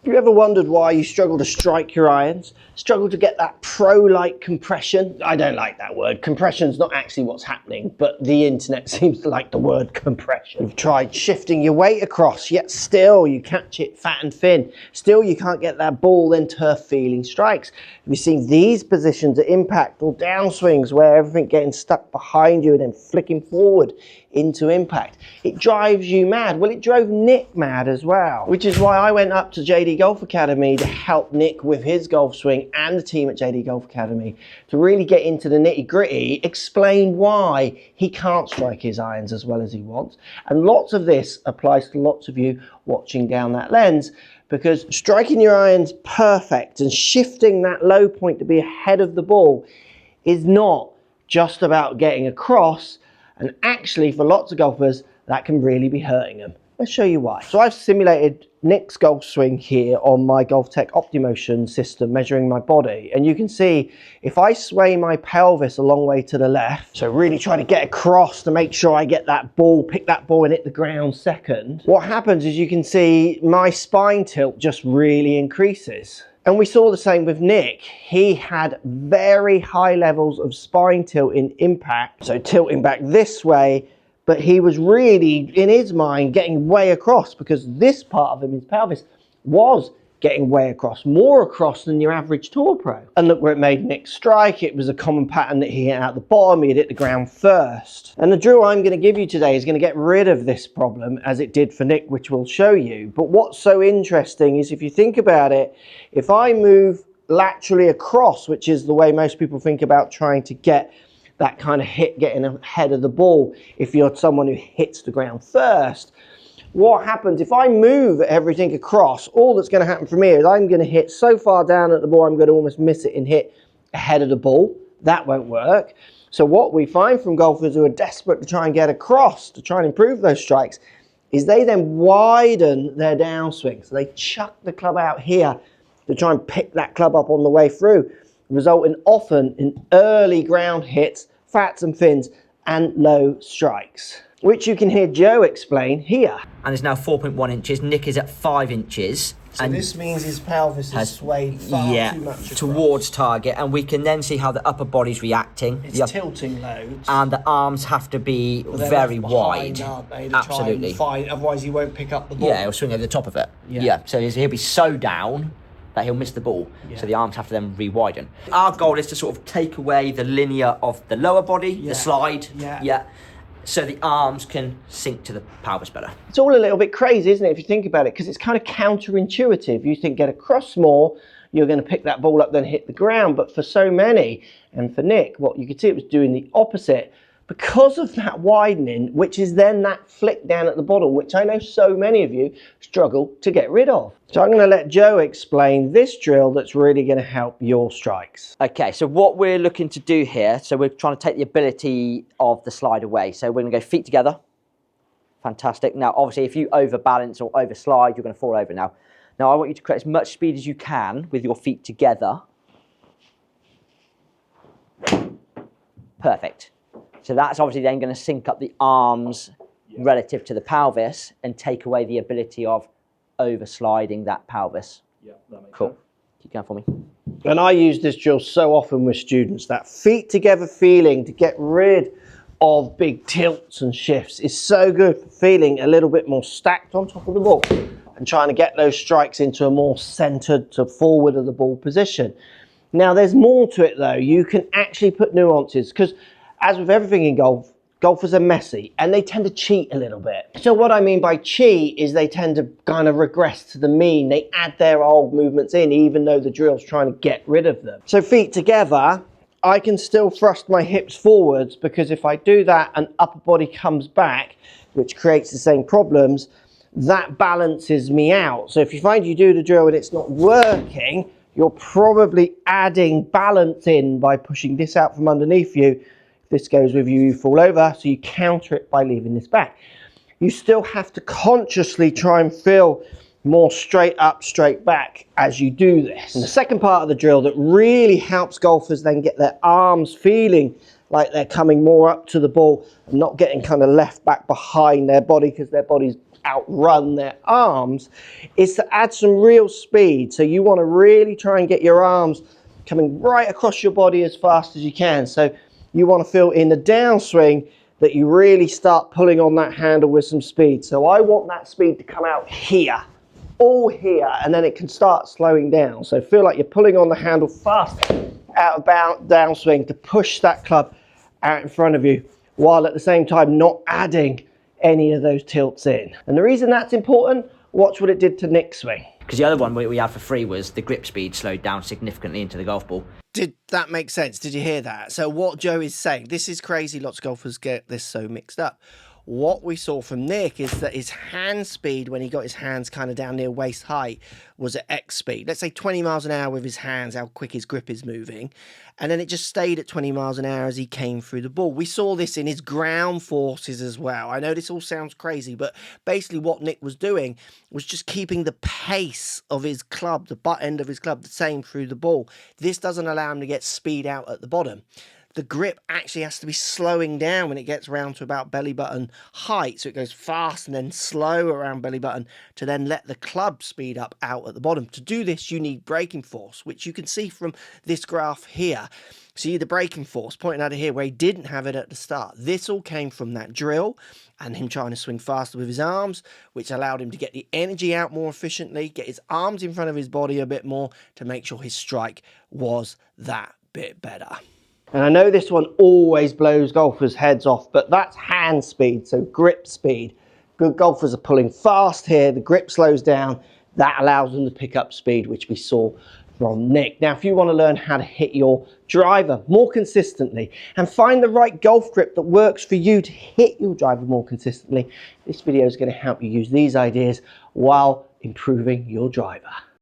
Have you ever wondered why you struggle to strike your irons? Struggle to get that pro-like compression? I don't like that word. Compression's not actually what's happening, but the internet seems to like the word compression. You've tried shifting your weight across, yet still you catch it fat and thin. Still you can't get that ball and turf feeling strikes. Have you seen these positions at impact or downswings where everything getting stuck behind you and then flicking forward into impact? It drives you mad. Well, it drove Nick mad as well, which is why I went up to JD Golf Academy to help Nick with his golf swing and the team at JD Golf Academy to really get into the nitty gritty, explain why he can't strike his irons as well as he wants. And lots of this applies to lots of you watching down that lens, because striking your irons perfect and shifting that low point to be ahead of the ball is not just about getting across, and actually for lots of golfers that can really be hurting them. Let's show you why. So I've simulated Nick's golf swing here on my GolfTech Optimotion system, measuring my body. And you can see if I sway my pelvis a long way to the left, so really try to get across to make sure I get that ball, pick that ball and hit the ground second, what happens is you can see my spine tilt just really increases. And we saw the same with Nick. He had very high levels of spine tilt in impact, so tilting back this way, but he was really, in his mind, getting way across because this part of him, his pelvis, was getting way across, more across than your average tour pro. And look where it made Nick strike. It was a common pattern that he hit out the bottom, he'd hit the ground first. And the drill I'm gonna give you today is gonna get rid of this problem as it did for Nick, which we'll show you. But what's so interesting is if you think about it, if I move laterally across, which is the way most people think about trying to get that kind of hit, getting ahead of the ball, if you're someone who hits the ground first, what happens if I move everything across? All that's going to happen for me is I'm going to hit so far down at the ball, I'm going to almost miss it and hit ahead of the ball. That won't work. So what we find from golfers who are desperate to try and get across, to try and improve those strikes, is they then widen their downswing. So they chuck the club out here to try and pick that club up on the way through, resulting often in early ground hits, fats and fins, and low strikes, which you can hear Joe explain here. And it's now 4.1 inches. Nick is at 5 inches. So and this means his pelvis has swayed far too much across. Towards target, and we can then see how the upper body's reacting. It's tilting loads. And the arms have to be very wide. Aren't they, Absolutely. Otherwise he won't pick up the ball. Yeah, he'll swing over the top of it. Yeah. So he'll be so down that he'll miss the ball. So the arms have to then re-widen. Our goal is to sort of take away the linear of the lower body, the slide. So the arms can sink to the pelvis better. It's all a little bit crazy, isn't it, if you think about it, because it's kind of counterintuitive. You think get across more, you're going to pick that ball up, then hit the ground. But for so many, and for Nick, what you could see it was doing the opposite because of that widening, which is then that flick down at the bottom, which I know so many of you struggle to get rid of. So I'm going to let Joe explain this drill that's really going to help your strikes. Okay, so what we're looking to do here, so we're trying to take the ability of the slide away. So we're going to go feet together. Fantastic. Now, obviously, if you overbalance or overslide, you're going to fall over now. Now, I want you to create as much speed as you can with your feet together. Perfect. So that's obviously then going to sync up the arms relative to the pelvis and take away the ability of oversliding that pelvis. Yeah, that makes cool. sense. Keep going for me. And I use this drill so often with students. That feet together feeling to get rid of big tilts and shifts is so good for feeling a little bit more stacked on top of the ball and trying to get those strikes into a more centered to forward of the ball position. Now there's more to it though. You can actually put nuances, because as with everything in golf, golfers are messy and they tend to cheat a little bit. So what I mean by cheat is they tend to kind of regress to the mean. They add their old movements in even though the drill's trying to get rid of them. So feet together, I can still thrust my hips forwards, because if I do that and upper body comes back, which creates the same problems, that balances me out. So if you find you do the drill and it's not working, you're probably adding balance in by pushing this out from underneath you. This goes with you, you fall over, so you counter it by leaving this back. You still have to consciously try and feel more straight up, straight back as you do this. And the second part of the drill that really helps golfers then get their arms feeling like they're coming more up to the ball and not getting kind of left back behind their body because their body's outrun their arms, is to add some real speed. So you want to really try and get your arms coming right across your body as fast as you can. So you want to feel in the downswing that you really start pulling on that handle with some speed. So I want that speed to come out here, all here, and then it can start slowing down. So feel like you're pulling on the handle fast out of downswing to push that club out in front of you, while at the same time not adding any of those tilts in. And the reason that's important, watch what it did to Nick's swing. Because the other one we had for free was the grip speed slowed down significantly into the golf ball. Did that make sense? Did you hear that? So what Joe is saying, this is crazy, lots of golfers get this so mixed up. What we saw from Nick is that his hand speed, when he got his hands kind of down near waist height, was at X speed. Let's say 20 miles an hour with his hands, how quick his grip is moving. And then it just stayed at 20 miles an hour as he came through the ball. We saw this in his ground forces as well. I know this all sounds crazy, but basically what Nick was doing was just keeping the pace of his club, the butt end of his club, the same through the ball. This doesn't allow him to get speed out at the bottom. The grip actually has to be slowing down when it gets round to about belly button height. So it goes fast and then slow around belly button to then let the club speed up out at the bottom. To do this, you need braking force, which you can see from this graph here. See the braking force pointing out of here where he didn't have it at the start. This all came from that drill and him trying to swing faster with his arms, which allowed him to get the energy out more efficiently, get his arms in front of his body a bit more to make sure his strike was that bit better. And I know this one always blows golfers' heads off, but that's hand speed, so grip speed. Good golfers are pulling fast here, the grip slows down, that allows them to pick up speed, which we saw from Nick. Now, if you want to learn how to hit your driver more consistently and find the right golf grip that works for you to hit your driver more consistently, this video is going to help you use these ideas while improving your driver.